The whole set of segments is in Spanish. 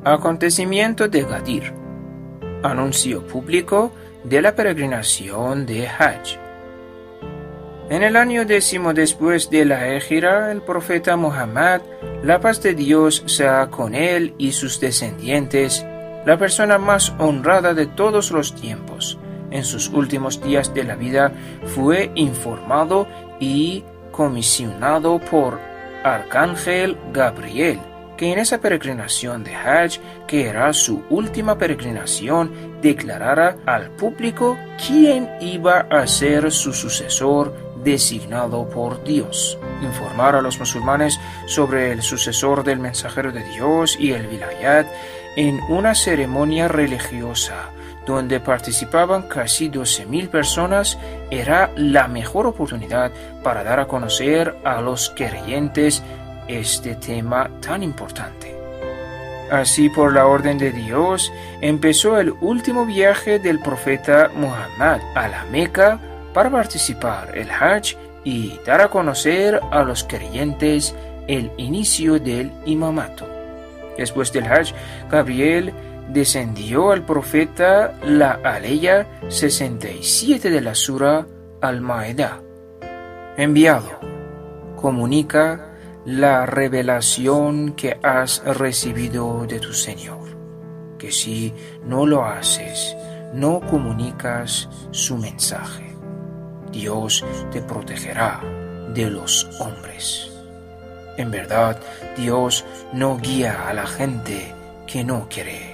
Acontecimiento de Gadir. Anuncio público de la peregrinación de Hajj. En el año 10 después de la Égira, el profeta Muhammad, la paz de Dios sea con él y sus descendientes, la persona más honrada de todos los tiempos, en sus últimos días de la vida, fue informado y comisionado por Arcángel Gabriel, que en esa peregrinación de Hajj, que era su última peregrinación, declarara al público quién iba a ser su sucesor designado por Dios. Informar a los musulmanes sobre el sucesor del mensajero de Dios y el vilayat en una ceremonia religiosa donde participaban casi 12.000 personas era la mejor oportunidad para dar a conocer a los creyentes este tema tan importante. Así, por la orden de Dios, empezó el último viaje del profeta Muhammad a la Meca para participar el Hajj y dar a conocer a los creyentes el inicio del imamato. Después del Hajj, Gabriel descendió al profeta la aleya 67 de la Sura Al-Ma'idah. Enviado, comunica la revelación que has recibido de tu Señor, que si no lo haces, no comunicas su mensaje, Dios te protegerá de los hombres. En verdad, Dios no guía a la gente que no cree.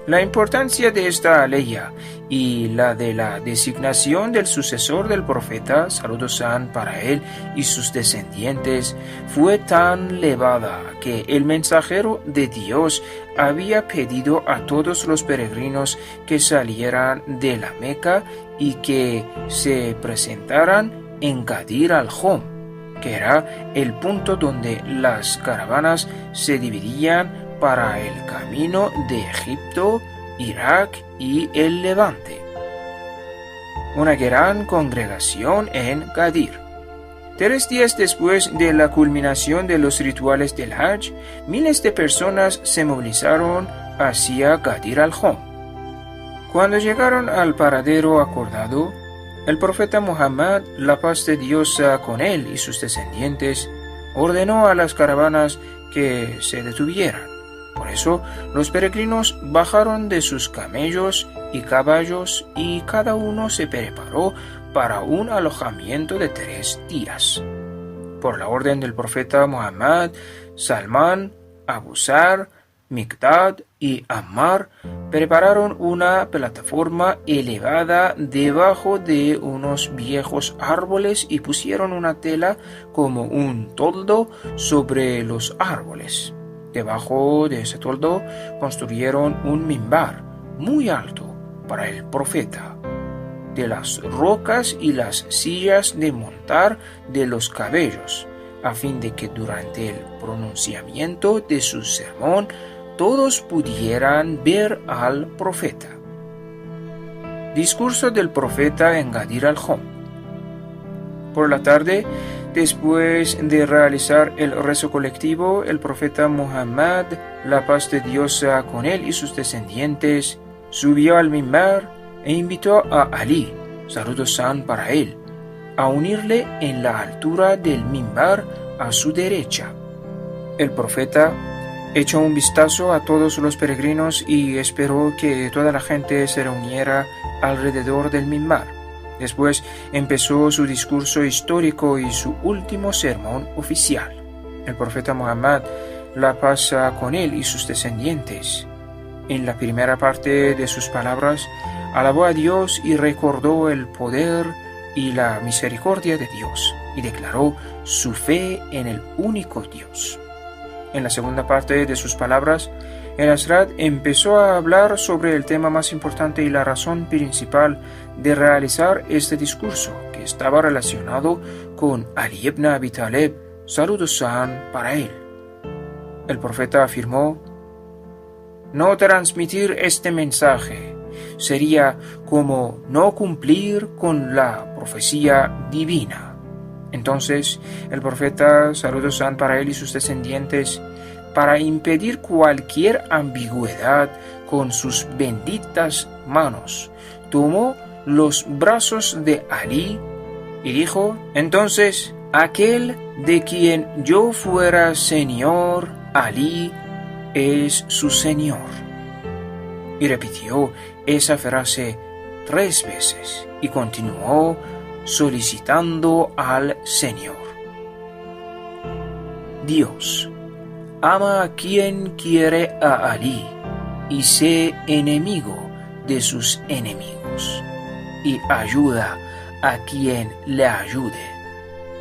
La importancia de esta aleya y la de la designación del sucesor del profeta, saludos sean para él y sus descendientes, fue tan elevada que el mensajero de Dios había pedido a todos los peregrinos que salieran de la Meca y que se presentaran en Gadir al-Jom, que era el punto donde las caravanas se dividían para el camino de Egipto, Irak y el Levante. Una gran congregación en Gadir. 3 días después de la culminación de los rituales del Hajj, miles de personas se movilizaron hacia Gadir al-Jom. Cuando llegaron al paradero acordado, el profeta Muhammad, la paz de Dios sea con él y sus descendientes, ordenó a las caravanas que se detuvieran. Por eso, los peregrinos bajaron de sus camellos y caballos y cada uno se preparó para un alojamiento de 3 días. Por la orden del profeta Muhammad, Salmán, Abu Zar, Miqdad y Ammar prepararon una plataforma elevada debajo de unos viejos árboles y pusieron una tela como un toldo sobre los árboles. Debajo de ese toldo construyeron un mimbar muy alto para el profeta. De las rocas y las sillas de montar de los cabellos, a fin de que durante el pronunciamiento de su sermón todos pudieran ver al profeta. Discurso del profeta en Gadir al-Jom. Por la tarde, después de realizar el rezo colectivo, el profeta Muhammad, la paz de Dios sea con él y sus descendientes, subió al mimbar e invitó a Ali, saludos sean para él, a unirle en la altura del mimbar a su derecha. El profeta echó un vistazo a todos los peregrinos y esperó que toda la gente se reuniera alrededor del mimbar. Después empezó su discurso histórico y su último sermón oficial. El profeta Muhammad, la paz sea con él y sus descendientes, en la primera parte de sus palabras, alabó a Dios y recordó el poder y la misericordia de Dios, y declaró su fe en el único Dios. En la segunda parte de sus palabras, el Hazrat empezó a hablar sobre el tema más importante y la razón principal de realizar este discurso, que estaba relacionado con Ali ibn Abi Talib, saludos sean para él. El profeta afirmó: no transmitir este mensaje sería como no cumplir con la profecía divina. Entonces, el profeta, saludos sean para él y sus descendientes, para impedir cualquier ambigüedad con sus benditas manos, tomó los brazos de Alí y dijo: entonces, aquel de quien yo fuera señor, Alí es su señor. Y repitió esa frase 3 veces y continuó solicitando al Señor. Dios, ama a quien quiere a Alí y sé enemigo de sus enemigos, y ayuda a quien le ayude,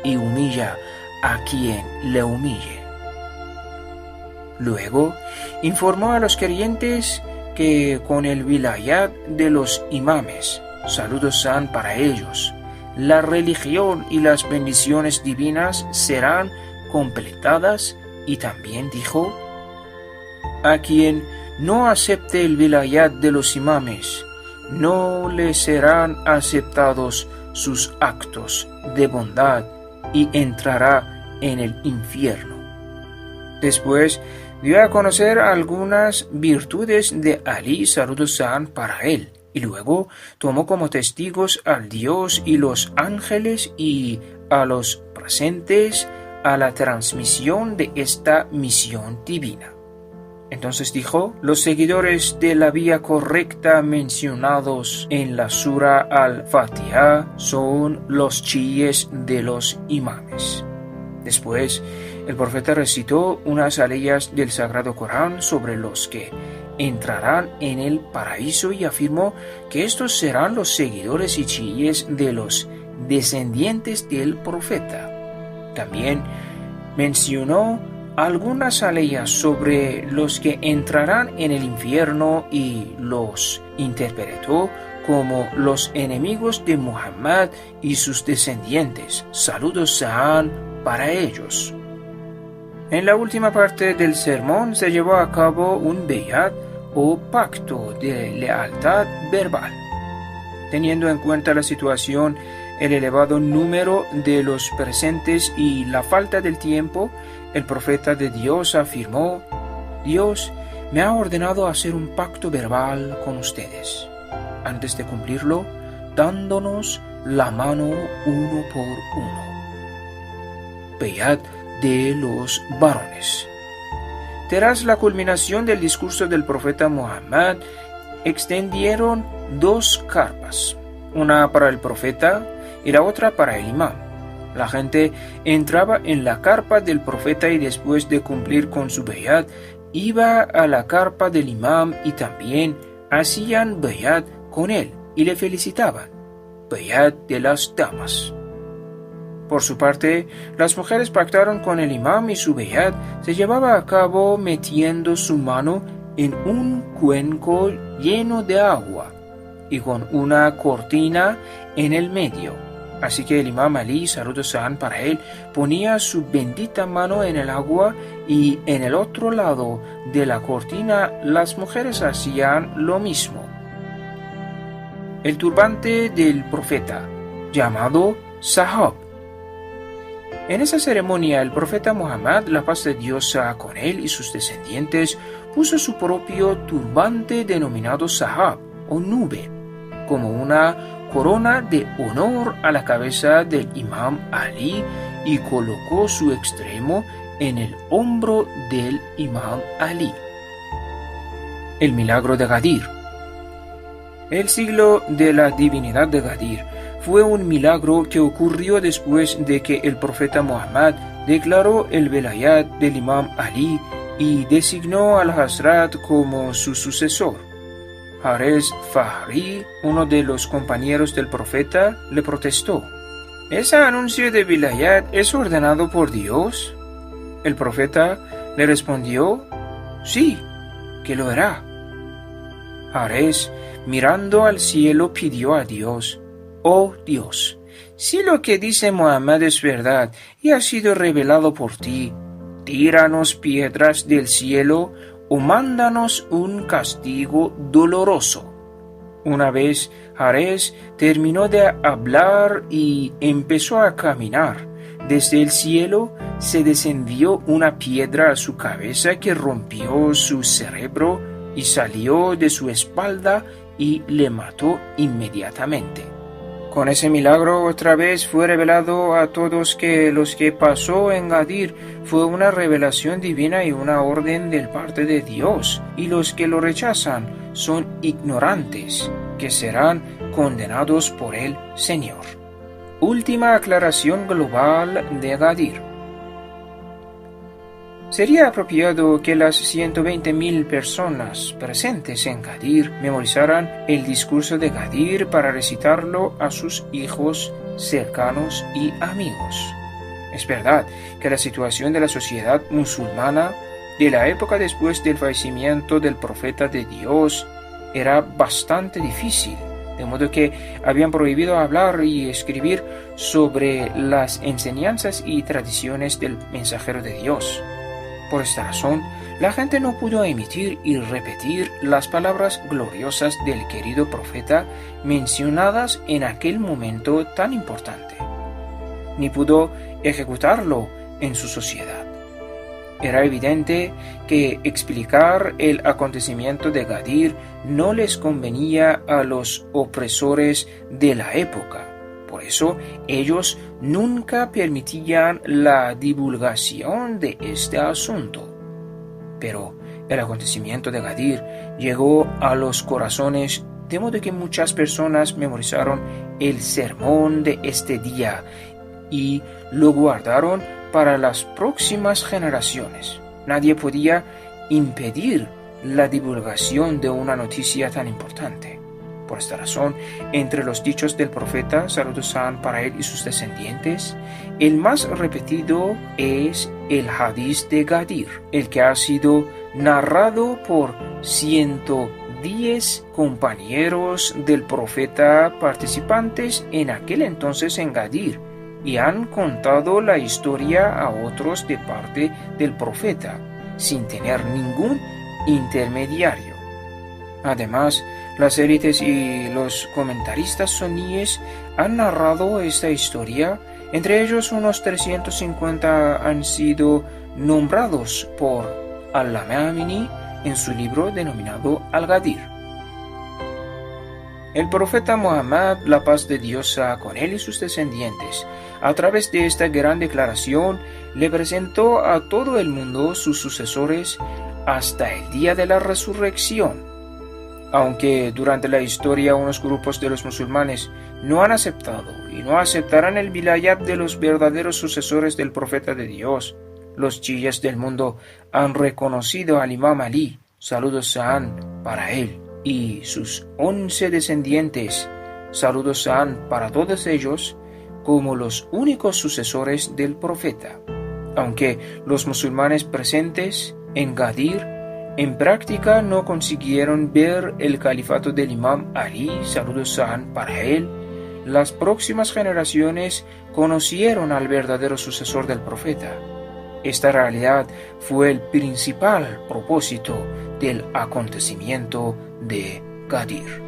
y humilla a quien le humille. Luego informó a los creyentes que con el vilayat de los imames, saludos sean para ellos, la religión y las bendiciones divinas serán completadas, y también dijo: a quien no acepte el vilayat de los imames, no le serán aceptados sus actos de bondad y entrará en el infierno. Después dio a conocer algunas virtudes de Alí, saludos sean para él, y luego tomó como testigos al Dios y los ángeles y a los presentes a la transmisión de esta misión divina. Entonces dijo: los seguidores de la vía correcta mencionados en la Sura al-Fatiha son los chiíes de los imames. Después, el profeta recitó unas aleyas del Sagrado Corán sobre los que entrarán en el paraíso y afirmó que estos serán los seguidores y chiíes de los descendientes del profeta. También mencionó algunas aleyas sobre los que entrarán en el infierno y los interpretó como los enemigos de Muhammad y sus descendientes. Saludos sean para ellos. En la última parte del sermón se llevó a cabo un beyat o pacto de lealtad verbal. Teniendo en cuenta la situación, el elevado número de los presentes y la falta del tiempo, el profeta de Dios afirmó: Dios me ha ordenado hacer un pacto verbal con ustedes, antes de cumplirlo, dándonos la mano uno por uno. Beyat de los varones. Tras la culminación del discurso del profeta Muhammad, extendieron 2 carpas, una para el profeta y la otra para el imam. La gente entraba en la carpa del profeta y después de cumplir con su beyat, iba a la carpa del imam y también hacían beyat con él y le felicitaban. Beyat de las damas. Por su parte, las mujeres pactaron con el imam y su beyat se llevaba a cabo metiendo su mano en un cuenco lleno de agua y con una cortina en el medio. Así que el imam Alí, saludos sean para él, ponía su bendita mano en el agua y en el otro lado de la cortina las mujeres hacían lo mismo. El turbante del profeta, llamado Sahab. En esa ceremonia, el profeta Muhammad, la paz de Dios sea con él y sus descendientes, puso su propio turbante denominado Sahab o nube, como una corona de honor a la cabeza del imam Alí y colocó su extremo en el hombro del imam Alí. El milagro de Gadir. El siglo de la divinidad de Gadir fue un milagro que ocurrió después de que el profeta Muhammad declaró el velayat del imam Alí y designó al Hazrat como su sucesor. Harez Fahri, uno de los compañeros del profeta, le protestó: ¿ese anuncio de vilayat es ordenado por Dios? El profeta le respondió: sí, que lo hará. Harez, mirando al cielo, pidió a Dios: oh Dios, si lo que dice Muhammad es verdad y ha sido revelado por ti, tíranos piedras del cielo o mándanos un castigo doloroso. Una vez Harez terminó de hablar y empezó a caminar, Desde el cielo se descendió una piedra a su cabeza que rompió su cerebro y salió de su espalda y le mató inmediatamente. Con ese milagro otra vez fue revelado a todos que lo que pasó en Gadir fue una revelación divina y una orden de parte de Dios, y los que lo rechazan son ignorantes, que serán condenados por el Señor. Última aclaración global de Gadir. Sería apropiado que las 120.000 personas presentes en Gadir memorizaran el discurso de Gadir para recitarlo a sus hijos cercanos y amigos. Es verdad que la situación de la sociedad musulmana de la época después del fallecimiento del profeta de Dios era bastante difícil, de modo que habían prohibido hablar y escribir sobre las enseñanzas y tradiciones del mensajero de Dios. Por esta razón, la gente no pudo emitir y repetir las palabras gloriosas del querido profeta mencionadas en aquel momento tan importante, ni pudo ejecutarlo en su sociedad. Era evidente que explicar el acontecimiento de Gadir no les convenía a los opresores de la época. Por eso, ellos nunca permitían la divulgación de este asunto. Pero el acontecimiento de Gadir llegó a los corazones, de modo que muchas personas memorizaron el sermón de este día y lo guardaron para las próximas generaciones. Nadie podía impedir la divulgación de una noticia tan importante. Por esta razón, entre los dichos del profeta, saludos sean para él y sus descendientes, el más repetido es el hadiz de Gadir, el que ha sido narrado por 110 compañeros del profeta participantes en aquel entonces en Gadir, y han contado la historia a otros de parte del profeta, sin tener ningún intermediario. Además, las élites y los comentaristas suníes han narrado esta historia, entre ellos unos 350 han sido nombrados por Al-Lamamini en su libro denominado Al-Gadir. El profeta Muhammad, la paz de Dios sea con él y sus descendientes, a través de esta gran declaración, le presentó a todo el mundo sus sucesores hasta el día de la resurrección. Aunque durante la historia unos grupos de los musulmanes no han aceptado y no aceptarán el vilayat de los verdaderos sucesores del profeta de Dios, los chiíes del mundo han reconocido al Imam Ali, saludos sean para él, y sus 11 descendientes, saludos sean para todos ellos, como los únicos sucesores del profeta. Aunque los musulmanes presentes en Gadir en práctica no consiguieron ver el califato del Imam Ali, saludos sean para él, las próximas generaciones conocieron al verdadero sucesor del profeta. Esta realidad fue el principal propósito del acontecimiento de Gadir.